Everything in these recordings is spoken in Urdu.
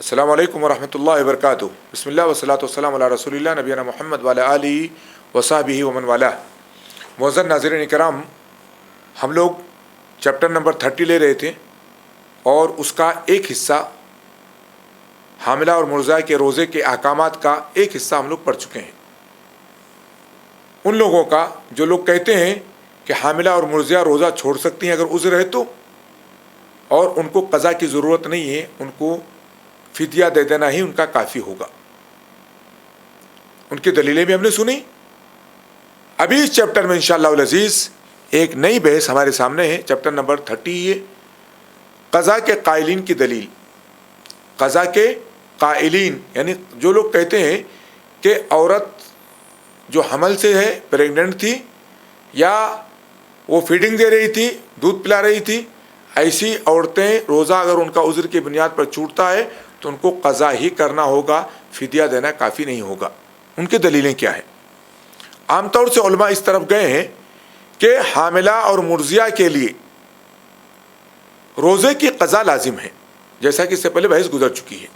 السلام علیکم ورحمۃ اللہ وبرکاتہ. بسم اللہ والصلاۃ والسلام علی رسول اللہ نبینا محمد وعلی آلہ وصحبہ ومن والہ. معزز ناظرین کرام، ہم لوگ چیپٹر نمبر 30 لے رہے تھے اور اس کا ایک حصہ حاملہ اور مرضع کے روزے کے احکامات کا ایک حصہ ہم لوگ پڑھ چکے ہیں. ان لوگوں کا جو لوگ کہتے ہیں کہ حاملہ اور مرضع روزہ چھوڑ سکتی ہیں اگر عذر ہے تو، اور ان کو قضا کی ضرورت نہیں ہے، ان کو فدیہ دے دینا ہی ان کا کافی ہوگا. ان کی دلیلیں بھی ہم نے سنی. ابھی اس چیپٹر میں انشاءاللہ العزیز ایک نئی بحث ہمارے سامنے ہے. چیپٹر نمبر 30 ہے قضا کے قائلین کی دلیل. قضا کے قائلین یعنی جو لوگ کہتے ہیں کہ عورت جو حمل سے ہے، پریگننٹ تھی یا وہ فیڈنگ دے رہی تھی، دودھ پلا رہی تھی، ایسی عورتیں روزہ اگر ان کا عذر کی بنیاد پر چھوٹتا ہے تو ان کو قضا ہی کرنا ہوگا، فدیہ دینا کافی نہیں ہوگا. ان کی دلیلیں کیا ہیں؟ عام طور سے علماء اس طرف گئے ہیں کہ حاملہ اور مرضعہ کے لیے روزے کی قضا لازم ہے، جیسا کہ اس سے پہلے بحث گزر چکی ہے.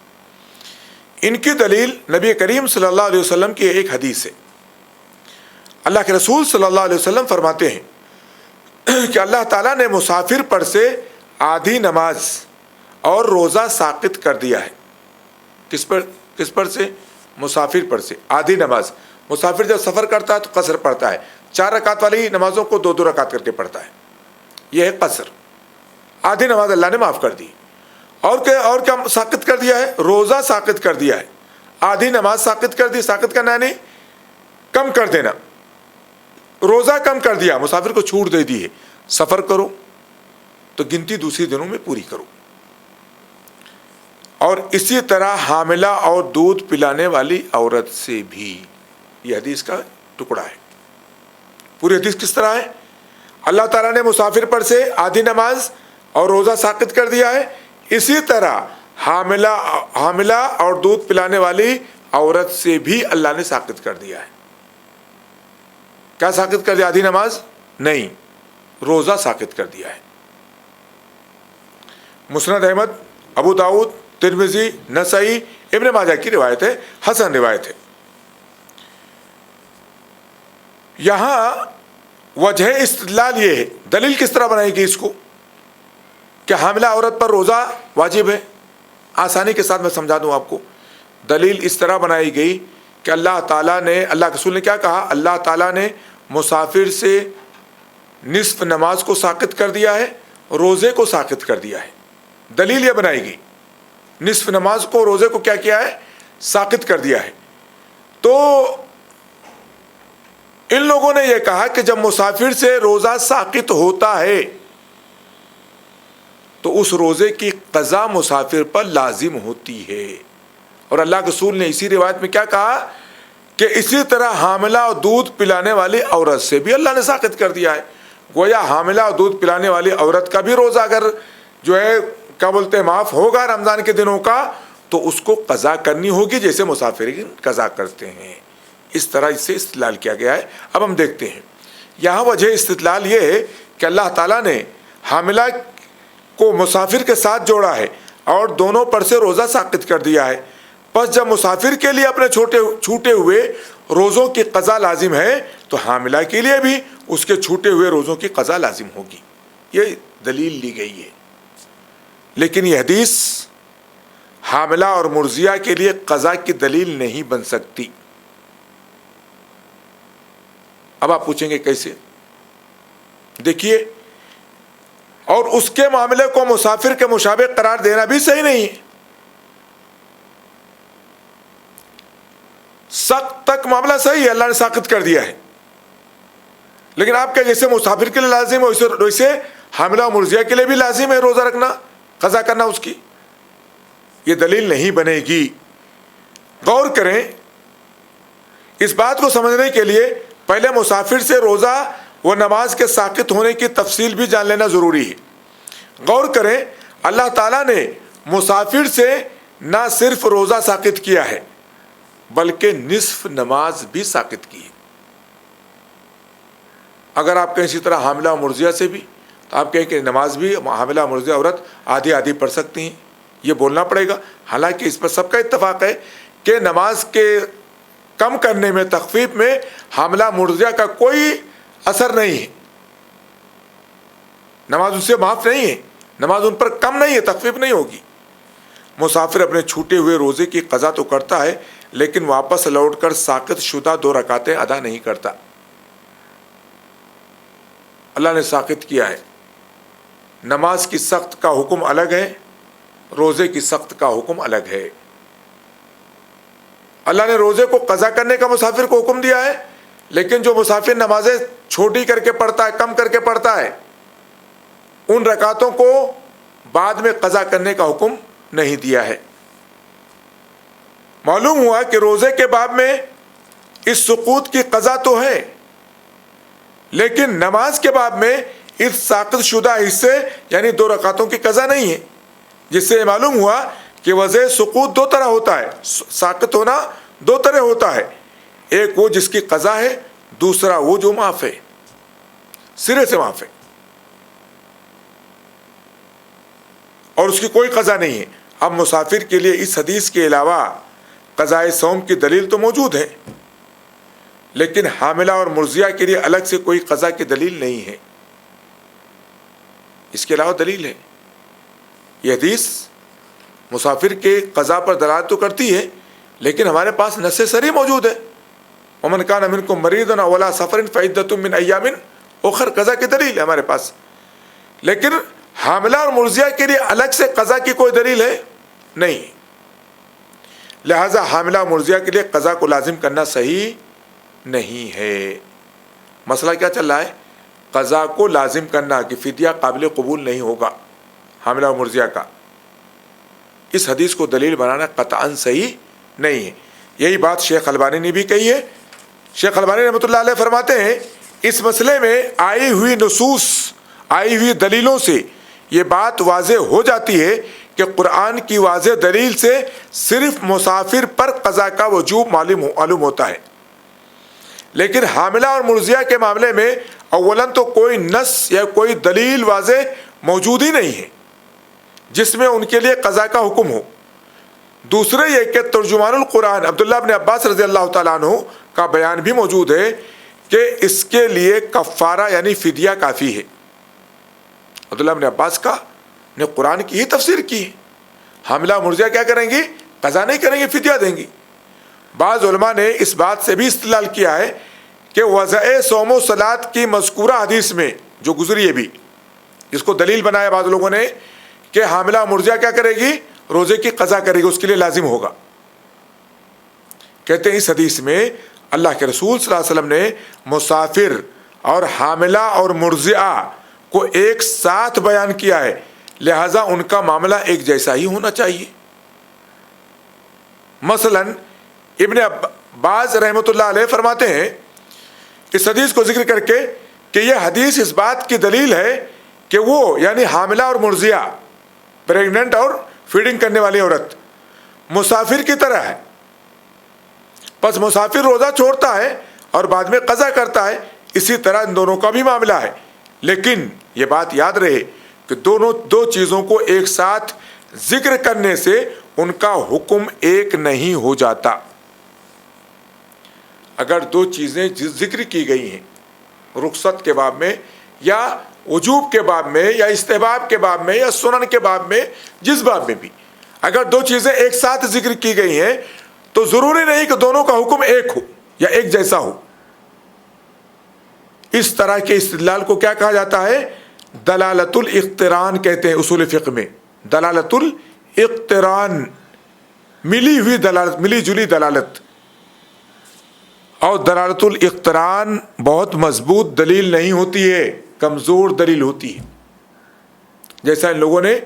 ان کی دلیل نبی کریم صلی اللہ علیہ وسلم کی ایک حدیث ہے. اللہ کے رسول صلی اللہ علیہ وسلم فرماتے ہیں کہ اللہ تعالیٰ نے مسافر پر سے آدھی نماز اور روزہ ساقط کر دیا ہے. کس پر سے؟ مسافر پر سے آدھی نماز. مسافر جب سفر کرتا ہے تو قصر پڑتا ہے، 4 رکعت والی نمازوں کو 2 رکعت کر کے پڑھتا ہے، یہ ہے قصر. آدھی نماز اللہ نے معاف کر دی. اور کیا ساقط کر دیا ہے؟ روزہ ساقط کر دیا ہے. آدھی نماز ساقط کر دی. ساقط کرنا یعنی کم کر دینا. روزہ کم کر دیا، مسافر کو چھوٹ دے دی ہے. سفر کرو تو گنتی دوسری دنوں میں پوری کرو. اور اسی طرح حاملہ اور دودھ پلانے والی عورت سے بھی. یہ حدیث کا ٹکڑا ہے. پوری حدیث کس طرح ہے؟ اللہ تعالیٰ نے مسافر پر سے آدھی نماز اور روزہ ساقط کر دیا ہے، اسی طرح حاملہ اور دودھ پلانے والی عورت سے بھی اللہ نے ساقط کر دیا ہے. کیا ساقط کر دیا؟ آدھی نماز نہیں، روزہ ساقط کر دیا ہے. مسند احمد، ابو داؤد، ترمذی، نسائی، ابن ماجہ کی روایت ہے، حسن روایت ہے. یہاں وجہ استدلال یہ ہے، دلیل کس طرح بنائے گی اس کو کہ حاملہ عورت پر روزہ واجب ہے. آسانی کے ساتھ میں سمجھا دوں آپ کو. دلیل اس طرح بنائی گئی کہ اللہ تعالیٰ نے، اللہ کے رسول نے کیا کہا؟ اللہ تعالیٰ نے مسافر سے نصف نماز کو ساقط کر دیا ہے، روزے کو ساقط کر دیا ہے. دلیل یہ بنائی گئی، نصف نماز کو، روزے کو کیا کیا ہے؟ ساقط کر دیا ہے. تو ان لوگوں نے یہ کہا کہ جب مسافر سے روزہ ساقط ہوتا ہے تو اس روزے کی قضا مسافر پر لازم ہوتی ہے. اور اللہ کے رسول نے اسی روایت میں کیا کہا کہ اسی طرح حاملہ اور دودھ پلانے والی عورت سے بھی اللہ نے ساقط کر دیا ہے. گویا حاملہ اور دودھ پلانے والی عورت کا بھی روزہ اگر جو ہے کیا بولتے ہیں معاف ہوگا رمضان کے دنوں کا، تو اس کو قضا کرنی ہوگی جیسے مسافرین قضا کرتے ہیں. اس طرح اس سے استدلال کیا گیا ہے. اب ہم دیکھتے ہیں یہاں وجہ استدلال یہ ہے کہ اللہ تعالیٰ نے حاملہ کو مسافر کے ساتھ جوڑا ہے اور دونوں پر سے روزہ ساقط کر دیا ہے. پس جب مسافر کے لیے اپنے چھوٹے ہوئے روزوں کی قضا لازم ہے تو حاملہ کے لیے بھی اس کے چھوٹے ہوئے روزوں کی قضا لازم ہوگی. یہ دلیل لی گئی ہے. لیکن یہ حدیث حاملہ اور مرضعہ کے لیے قضا کی دلیل نہیں بن سکتی. اب آپ پوچھیں گے کیسے؟ دیکھیے، اور اس کے معاملے کو مسافر کے مشابہ قرار دینا بھی صحیح نہیں ہے. سخت تک معاملہ صحیح ہے، اللہ نے ساقط کر دیا ہے، لیکن آپ کے جیسے مسافر کے لیے لازم ہے ویسے حاملہ و مرضعہ کے لیے بھی لازم ہے روزہ رکھنا، قضا کرنا اس کی. یہ دلیل نہیں بنے گی. غور کریں، اس بات کو سمجھنے کے لیے پہلے مسافر سے روزہ و نماز کے ساقط ہونے کی تفصیل بھی جان لینا ضروری ہے. غور کریں، اللہ تعالیٰ نے مسافر سے نہ صرف روزہ ساقط کیا ہے بلکہ نصف نماز بھی ساقط کی ہے. اگر آپ کہیں اسی طرح حاملہ و مرضعہ سے بھی، تو آپ کہیں کہ نماز بھی حاملہ و مرضعہ عورت آدھی آدھی پڑھ سکتی ہیں. یہ بولنا پڑے گا. حالانکہ اس پر سب کا اتفاق ہے کہ نماز کے کم کرنے میں، تخفیف میں حاملہ مرضعہ کا کوئی اثر نہیں ہے. نماز ان سے معاف نہیں ہے، نماز ان پر کم نہیں ہے، تخفیف نہیں ہوگی. مسافر اپنے چھوٹے ہوئے روزے کی قضا تو کرتا ہے لیکن واپس لوٹ کر ساقط شدہ 2 رکعتیں ادا نہیں کرتا. اللہ نے ساقط کیا ہے. نماز کی سخت کا حکم الگ ہے، روزے کی سخت کا حکم الگ ہے. اللہ نے روزے کو قضا کرنے کا مسافر کو حکم دیا ہے، لیکن جو مسافر نمازیں چھوٹی کر کے پڑھتا ہے، کم کر کے پڑھتا ہے، ان رکعتوں کو بعد میں قضا کرنے کا حکم نہیں دیا ہے. معلوم ہوا کہ روزے کے باب میں اس سقوط کی قضا تو ہے، لیکن نماز کے باب میں اس ساقط شدہ حصے یعنی 2 رکعتوں کی قضا نہیں ہے، جس سے معلوم ہوا کہ وجہ سقوط 2 طرح ہوتا ہے. ساقط ہونا 2 طرح ہوتا ہے. ایک وہ جس کی قضا ہے، دوسرا وہ جو معاف ہے، سرے سے معاف ہے اور اس کی کوئی قضا نہیں ہے. اب مسافر کے لیے اس حدیث کے علاوہ قضائے صوم کی دلیل تو موجود ہے، لیکن حاملہ اور مرضعہ کے لیے الگ سے کوئی قضا کی دلیل نہیں ہے. اس کے علاوہ دلیل ہے. یہ حدیث مسافر کے قضا پر دلالت تو کرتی ہے، لیکن ہمارے پاس نص صریح موجود ہے. ومن کان منکم مریضا او علی سفر فعدۃ من ایام اخر، قضا کی دلیل ہے ہمارے پاس. لیکن حاملہ اور مرضعہ کے لیے الگ سے قضا کی کوئی دلیل ہے نہیں. لہذا حاملہ اور مرضعہ کے لیے قضا کو لازم کرنا صحیح نہیں ہے. مسئلہ کیا چل رہا ہے؟ قضا کو لازم کرنا کہ فدیہ قابل قبول نہیں ہوگا حاملہ اور مرضعہ کا. اس حدیث کو دلیل بنانا قطعاً صحیح نہیں ہے. یہی بات شیخ البانی نے بھی کہی ہے. شیخ البانی رحمۃ اللہ علیہ فرماتے ہیں اس مسئلے میں آئی ہوئی نصوص، آئی ہوئی دلیلوں سے یہ بات واضح ہو جاتی ہے کہ قرآن کی واضح دلیل سے صرف مسافر پر قضا کا وجوب معلوم ہوتا ہے. لیکن حاملہ اور مرضعہ کے معاملے میں اولاً تو کوئی نص یا کوئی دلیل واضح موجود ہی نہیں ہے جس میں ان کے لیے قضا کا حکم ہو. دوسرے یہ کہ ترجمان القرآن عبداللہ بن عباس رضی اللہ تعالیٰ عنہ کا بیان بھی موجود ہے کہ اس کے لیے کفارہ یعنی فدیہ کافی ہے. عبداللہ بن عباس کا نے قرآن کی ہی تفسیر کی ہے. حاملہ مرضعہ کیا کریں گی؟ قضا نہیں کریں گی، فدیہ دیں گی. بعض علماء نے اس بات سے بھی استدلال کیا ہے کہ وضع صوم و صلاۃ کی مذکورہ حدیث میں جو گزری ہے بھی، جس کو دلیل بنایا بعض لوگوں نے کہ حاملہ مرضعہ کیا کرے گی؟ روزے کی قضا کرے گی، اس کے لیے لازم ہوگا. کہتے ہیں اس حدیث میں اللہ کے رسول صلی اللہ علیہ وسلم نے مسافر اور حاملہ اور مرضعہ کو ایک ساتھ بیان کیا ہے، لہذا ان کا معاملہ ایک جیسا ہی ہونا چاہیے. مثلا ابن عباس رحمۃ اللہ علیہ فرماتے ہیں اس حدیث کو ذکر کر کے کہ یہ حدیث اس بات کی دلیل ہے کہ وہ یعنی حاملہ اور مرضعہ، پریگننٹ اور فیڈنگ کرنے والی عورت مسافر کی طرح ہے. پس مسافر روزہ چھوڑتا ہے اور بعد میں قضا کرتا ہے، اسی طرح ان دونوں کا بھی معاملہ ہے. لیکن یہ بات یاد رہے کہ دو چیزوں کو ایک ساتھ ذکر کرنے سے ان کا حکم ایک نہیں ہو جاتا. اگر 2 چیزیں ذکر کی گئی ہیں رخصت کے باب میں یا وجوب کے باب میں یا استحباب کے باب میں یا سنن کے باب میں، جس باب میں بھی اگر 2 چیزیں ایک ساتھ ذکر کی گئی ہیں تو ضروری نہیں کہ دونوں کا حکم ایک ہو یا ایک جیسا ہو. اس طرح کے استدلال کو کیا کہا جاتا ہے؟ دلالت الاقتران کہتے ہیں اصول فقہ میں. دلالت الاقتران، ملی ہوئی دلالت، ملی جلی دلالت. اور دلالت الاقتران بہت مضبوط دلیل نہیں ہوتی ہے، کمزور دلیل ہوتی ہے. جیسا ان لوگوں نے،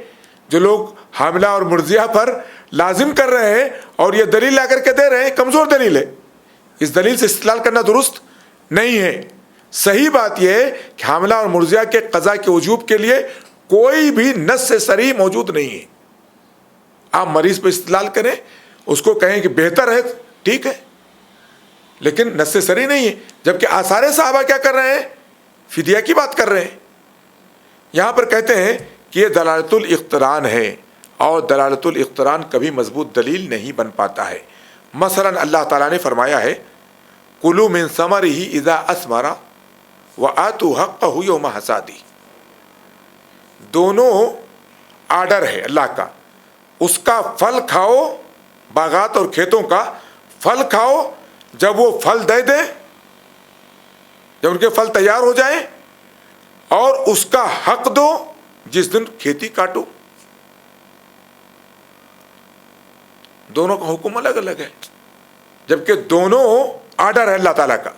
جو لوگ حاملہ اور مرضعہ پر لازم کر رہے ہیں اور یہ دلیل لا کر کے دے رہے ہیں، کمزور دلیل ہے. اس دلیل سے استدلال کرنا درست نہیں ہے. صحیح بات یہ ہے کہ حاملہ اور مرضعہ کے قضا کے وجوب کے لیے کوئی بھی نص صریح موجود نہیں ہے. آپ مریض پہ استدلال کریں، اس کو کہیں کہ بہتر ہے، ٹھیک ہے، لیکن نص صریح نہیں ہے. جبکہ آثار صحابہ کیا کر رہے ہیں؟ فدیہ کی بات کر رہے ہیں. یہاں پر کہتے ہیں کہ یہ دلالت الاقتران ہے. اور دلالت الاقتران کبھی مضبوط دلیل نہیں بن پاتا ہے۔ مثلا اللہ تعالیٰ نے فرمایا ہے کلوا من ثمرہ اذا اثمر وآتوا حقہ یوم حصادہ، دونوں آرڈر ہے اللہ کا، اس کا پھل کھاؤ، باغات اور کھیتوں کا پھل کھاؤ جب وہ پھل دے دیں، جب ان کے پھل تیار ہو جائیں، اور اس کا حق دو جس دن کھیتی کاٹو۔ دونوں کا حکم الگ الگ ہے، جبکہ دونوں آرڈر ہے اللہ تعالیٰ کا۔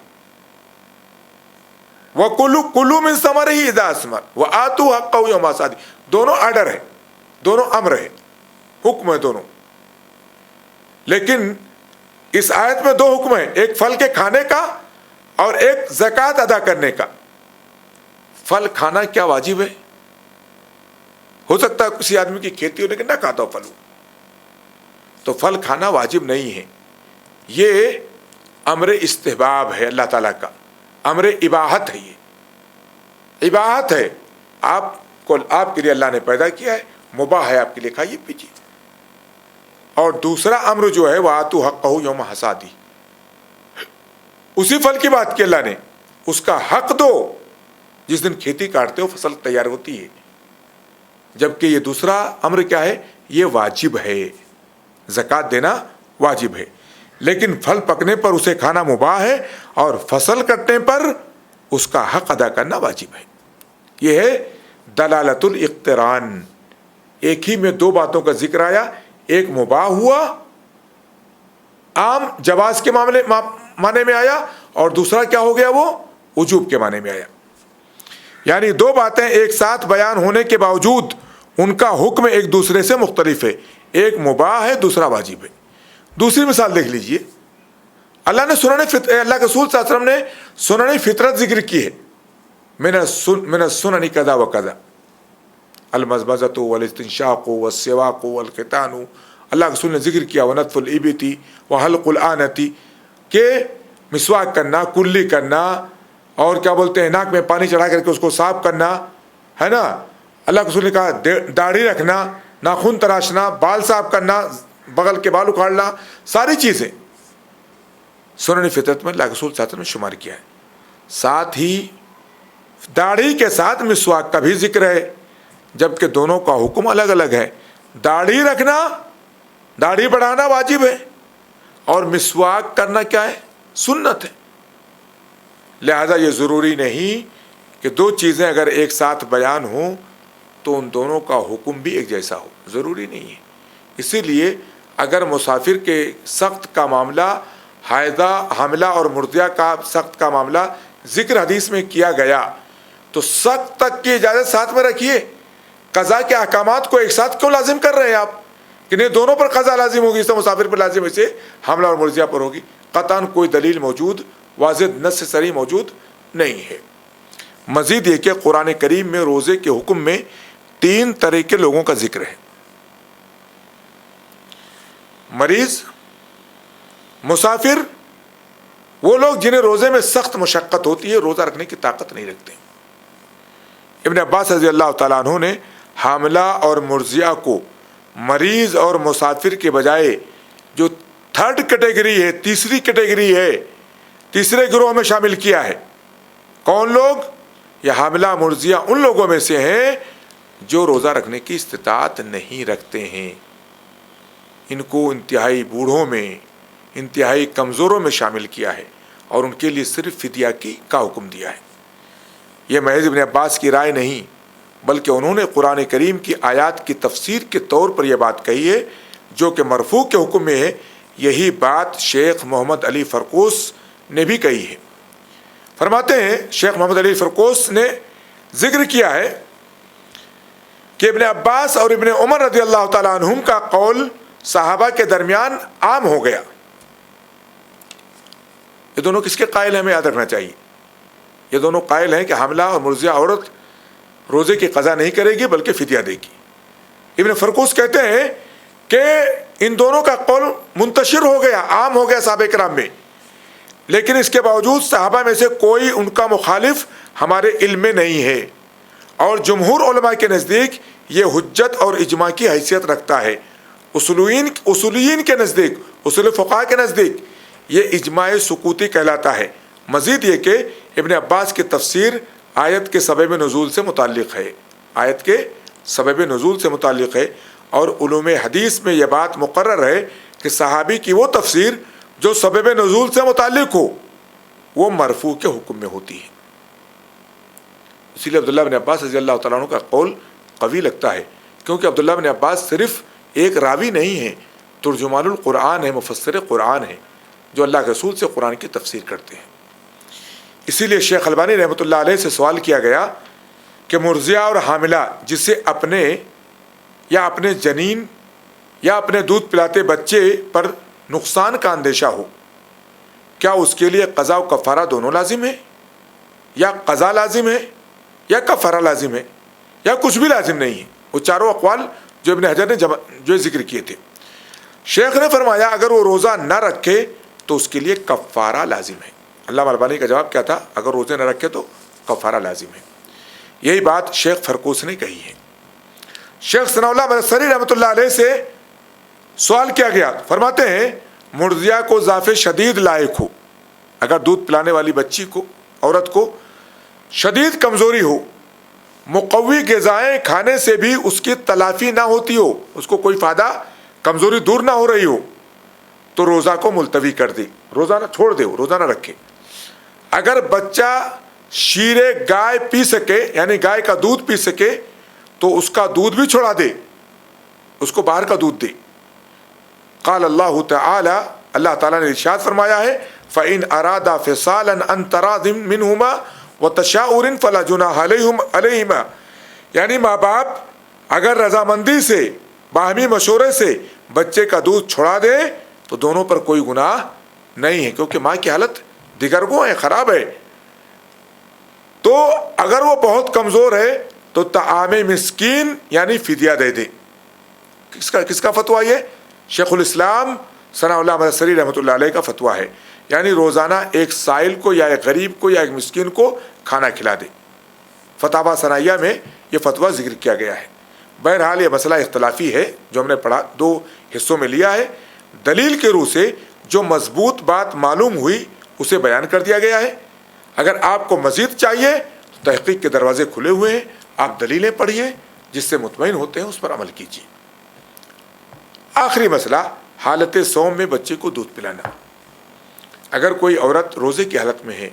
وَكُلُوا مِن ثَمَرِهِ إِذَا أَثْمَرَ وَآتُوا حَقَّهُ يَوْمَ حَصَادِهِ، دونوں آرڈر ہے، دونوں امر ہے، حکم ہے دونوں۔ لیکن اس آیت میں دو حکم ہیں، ایک پھل کے کھانے کا اور ایک زکوٰۃ ادا کرنے کا۔ پھل کھانا کیا واجب ہے؟ ہو سکتا ہے کسی آدمی کی کھیتی ہو لیکن نہ کھاتا ہو پھل، تو پھل کھانا واجب نہیں ہے، یہ امر استحباب ہے اللہ تعالیٰ کا، امر اباحت ہے، یہ اباحت ہے، آپ کے لیے اللہ نے پیدا کیا ہے، مباح ہے آپ کے لیے، کھائیے پیجیے۔ اور دوسرا امر جو ہے وَآتُوا حَقَّهُ یوم حصادہ، اسی پھل کی بات کی اللہ نے، اس کا حق دو جس دن کھیتی کاٹتے ہو، فصل تیار ہوتی ہے۔ جبکہ یہ دوسرا امر کیا ہے؟ یہ واجب ہے، زکوٰۃ دینا واجب ہے، لیکن پھل پکنے پر اسے کھانا مباح ہے اور فصل کٹنے پر اس کا حق ادا کرنا واجب ہے۔ یہ ہے دلالت الاقتران، ایک ہی میں دو باتوں کا ذکر آیا، ایک مباح ہوا، عام جواز کے معنی میں آیا، اور دوسرا کیا ہو گیا؟ وہ وجوب کے معنی میں آیا۔ یعنی دو باتیں ایک ساتھ بیان ہونے کے باوجود ان کا حکم ایک دوسرے سے مختلف ہے، ایک مباح ہے، دوسرا واجب ہے۔ دوسری مثال دیکھ لیجئے، اللہ کے رسول صلی اللہ علیہ وسلم نے سنن فطرت ذکر کی ہے، من السنن کذا و کذا، المضمضۃ والاستنشاق والسواک والختان، اللہ کے رسول نے ذکر کیا ونتف الابط وحلق الآنۃ، کہ مسواک کرنا، کلی کرنا، اور کیا بولتے ہیں ناک میں پانی چڑھا کر کے اس کو صاف کرنا، ہے نا۔ اللہ کے رسول نے کہا داڑھی رکھنا، ناخن تراشنا، بال صاف کرنا، بغل کے بال اکھاڑنا، ساری چیزیں سنن فطرت میں اللہ کے رسول صلی اللہ علیہ وسلم نے شمار کیا ہے۔ ساتھ ہی داڑھی کے ساتھ مسواک کا بھی ذکر ہے، جبکہ دونوں کا حکم الگ الگ ہے۔ داڑھی رکھنا، داڑھی بڑھانا واجب ہے، اور مسواک کرنا کیا ہے؟ سنت ہے۔ لہذا یہ ضروری نہیں کہ دو چیزیں اگر ایک ساتھ بیان ہوں تو ان دونوں کا حکم بھی ایک جیسا ہو، ضروری نہیں ہے۔ اسی لیے اگر مسافر کے سخت کا معاملہ، حائضہ، حاملہ اور مرضعہ کا سخت کا معاملہ ذکر حدیث میں کیا گیا تو سخت تک کی اجازت ساتھ میں رکھیے، قضا کے احکامات کو ایک ساتھ کیوں لازم کر رہے ہیں آپ کہ نہیں دونوں پر قضا لازم ہوگی، اس سے مسافر پر لازم، اسے حاملہ اور مرضعہ پر ہوگی؟ قطعاً کوئی دلیل موجود، واضح نص صریح موجود نہیں ہے۔ مزید یہ کہ قرآن کریم میں روزے کے حکم میں 3 طرح کے لوگوں کا ذکر ہے: مریض، مسافر، وہ لوگ جنہیں روزے میں سخت مشقت ہوتی ہے، روزہ رکھنے کی طاقت نہیں رکھتے۔ ابن عباس رضی اللہ تعالیٰ عنہ نے حاملہ اور مرضعہ کو مریض اور مسافر کے بجائے جو 3rd کیٹیگری ہے، تیسری کیٹیگری ہے، تیسرے گروہ میں شامل کیا ہے۔ کون لوگ؟ یہ حاملہ مرضعہ ان لوگوں میں سے ہیں جو روزہ رکھنے کی استطاعت نہیں رکھتے ہیں، ان کو انتہائی بوڑھوں میں، انتہائی کمزوروں میں شامل کیا ہے، اور ان کے لیے صرف فدیہ کا حکم دیا ہے۔ یہ محض ابن عباس کی رائے نہیں، بلکہ انہوں نے قرآن کریم کی آیات کی تفسیر کے طور پر یہ بات کہی ہے جو کہ مرفوع کے حکم میں ہے۔ یہی بات شیخ محمد علی فرکوس نے بھی کہی ہے۔ فرماتے ہیں شیخ محمد علی فرکوس نے ذکر کیا ہے کہ ابن عباس اور ابن عمر رضی اللہ تعالیٰ عنہم کا قول صحابہ کے درمیان عام ہو گیا۔ یہ دونوں کس کے قائل ہیں ہمیں یاد رکھنا چاہیے، یہ دونوں قائل ہیں کہ حاملہ اور مرضعہ عورت روزے کی قضا نہیں کرے گی بلکہ فدیہ دے گی۔ ابن فرکوس کہتے ہیں کہ ان دونوں کا قول منتشر ہو گیا، عام ہو گیا صحابہ کرام میں، لیکن اس کے باوجود صحابہ میں سے کوئی ان کا مخالف ہمارے علم میں نہیں ہے، اور جمہور علماء کے نزدیک یہ حجت اور اجماع کی حیثیت رکھتا ہے. اصولین کے نزدیک، اصول فقہا کے نزدیک یہ اجماع سکوتی کہلاتا ہے. مزید یہ کہ ابن عباس کی تفسیر آیت کے سبب نزول سے متعلق ہے، آیت کے سبب نزول سے متعلق ہے. اور علوم حدیث میں یہ بات مقرر ہے کہ صحابی کی وہ تفسیر جو سبب نزول سے متعلق ہو وہ مرفوع کے حکم میں ہوتی ہے. اسی لیے عبداللہ بن عباس رضی اللہ تعالیٰ عنہ کا قول قوی لگتا ہے، کیونکہ عبداللہ بن عباس صرف ایک راوی نہیں ہے، ترجمان القرآن ہے، مفسر قرآن ہے، جو اللہ کے رسول سے قرآن کی تفسیر کرتے ہیں. اسی لیے شیخ البانی رحمۃ اللہ علیہ سے سوال کیا گیا کہ مرضعہ اور حاملہ جسے اپنے یا اپنے جنین یا اپنے دودھ پلاتے بچے پر نقصان کا اندیشہ ہو، کیا اس کے لیے قضا و کفارہ دونوں لازم ہے، یا قضا لازم ہے یا کفارہ لازم ہے، یا کچھ بھی لازم نہیں ہے؟ وہ چاروں اقوال جو ابن حجر نے جو ذکر کیے تھے. شیخ نے فرمایا اگر وہ روزہ نہ رکھے تو اس کے لیے کفارہ لازم ہے. علامہ البانی کا جواب کیا تھا؟ اگر روزے نہ رکھے تو کفارہ لازم ہے. یہی بات شیخ فرکوس نے کہی ہے. شیخ ثناء اللہ منصری رحمۃ اللہ علیہ سے سوال کیا گیا، فرماتے ہیں مرضیہ کو ضعف شدید لاحق ہو، اگر دودھ پلانے والی بچی کو، عورت کو شدید کمزوری ہو، مقوی غذائیں کھانے سے بھی اس کی تلافی نہ ہوتی ہو، اس کو کوئی فائدہ، کمزوری دور نہ ہو رہی ہو، تو روزہ کو ملتوی کر دے، روزہ نہ چھوڑ دے، روزہ نہ رکھے. اگر بچہ شیر گائے پی سکے، یعنی گائے کا دودھ پی سکے، تو اس کا دودھ بھی چھوڑا دے، اس کو باہر کا دودھ دے. قال اللہ تعالی، اللہ تعالیٰ نے ارشاد فرمایا ہے فَإِنْ أَرَادَ فِصَالًا عَنْ تَرَاضٍ مِّنْهُمَا وَتَشَاوُرٍ فَلَا جُنَاحَ عَلَيْهِمَا. یعنی ماں باپ اگر رضامندی سے، باہمی مشورے سے بچے کا دودھ چھوڑا دے تو دونوں پر کوئی گناہ نہیں ہے، کیونکہ ماں کی حالت دیگرگوں ہے، خراب ہے. تو اگر وہ بہت کمزور ہے تو طعام مسکین یعنی فدیہ دے دے. کس کا فتویٰ؟ یہ شیخ الاسلام ثناء اللہ منصری رحمۃ اللہ علیہ کا فتویٰ ہے. یعنی روزانہ ایک سائل کو یا ایک غریب کو یا ایک مسکین کو کھانا کھلا دے. فتاوی ثنائیہ میں یہ فتویٰ ذکر کیا گیا ہے. بہرحال یہ مسئلہ اختلافی ہے جو ہم نے پڑھا، دو حصوں میں لیا ہے. دلیل کے روح سے جو مضبوط بات معلوم ہوئی اسے بیان کر دیا گیا ہے. اگر آپ کو مزید چاہیے تو تحقیق کے دروازے کھلے ہوئے ہیں، آپ دلیلیں پڑھیے، جس سے مطمئن ہوتے ہیں اس پر عمل کیجیے. آخری مسئلہ حالت صوم میں بچے کو دودھ پلانا. اگر کوئی عورت روزے کی حالت میں ہے،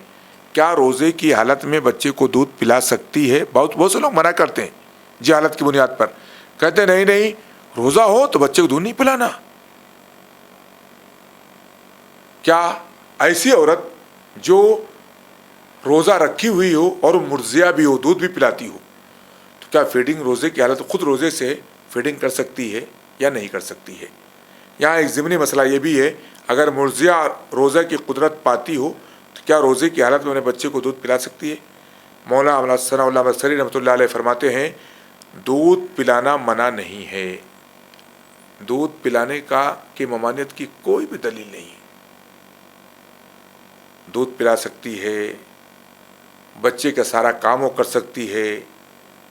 کیا روزے کی حالت میں بچے کو دودھ پلا سکتی ہے؟ بہت سے لوگ منع کرتے ہیں جی حالت کی بنیاد پر، کہتے ہیں نہیں روزہ ہو تو بچے کو دودھ نہیں پلانا. کیا ایسی عورت جو روزہ رکھی ہوئی ہو اور مرضیہ بھی ہو، دودھ بھی پلاتی ہو، تو کیا فیڈنگ روزے کی حالت خود روزے سے فیڈنگ کر سکتی ہے یا نہیں کر سکتی ہے؟ یہاں ایک ضمنی مسئلہ یہ بھی ہے، اگر مرضیہ روزہ کی قدرت پاتی ہو تو کیا روزے کی حالت میں انہیں بچے کو دودھ پلا سکتی ہے؟ مولانا ثناء اللہ منصری رحمۃ اللہ علیہ فرماتے ہیں دودھ پلانا منع نہیں ہے، دودھ پلانے کی ممانعت کی کوئی بھی دلیل نہیں ہے. دودھ پلا سکتی ہے، بچے کا سارا کام وہ کر سکتی ہے،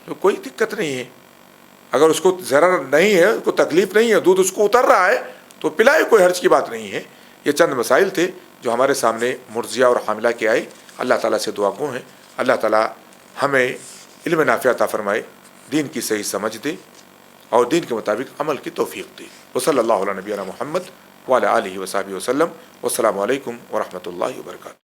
تو کوئی دقت نہیں ہے. اگر اس کو ضرر نہیں ہے، اس کو تکلیف نہیں ہے، دودھ اس کو اتر رہا ہے تو پلائے، کوئی حرج کی بات نہیں ہے. یہ چند مسائل تھے جو ہمارے سامنے مرضیہ اور حاملہ کے آئے. اللہ تعالیٰ سے دعا گو ہیں اللہ تعالیٰ ہمیں علم نافع عطا فرمائے، دین کی صحیح سمجھ دے اور دین کے مطابق عمل کی توفیق دے. وصلی اللہ علیہ نبینا محمد وعلی آلہ وصحبہ وسلم. والسلام علیکم ورحمۃ اللہ وبرکاتہ.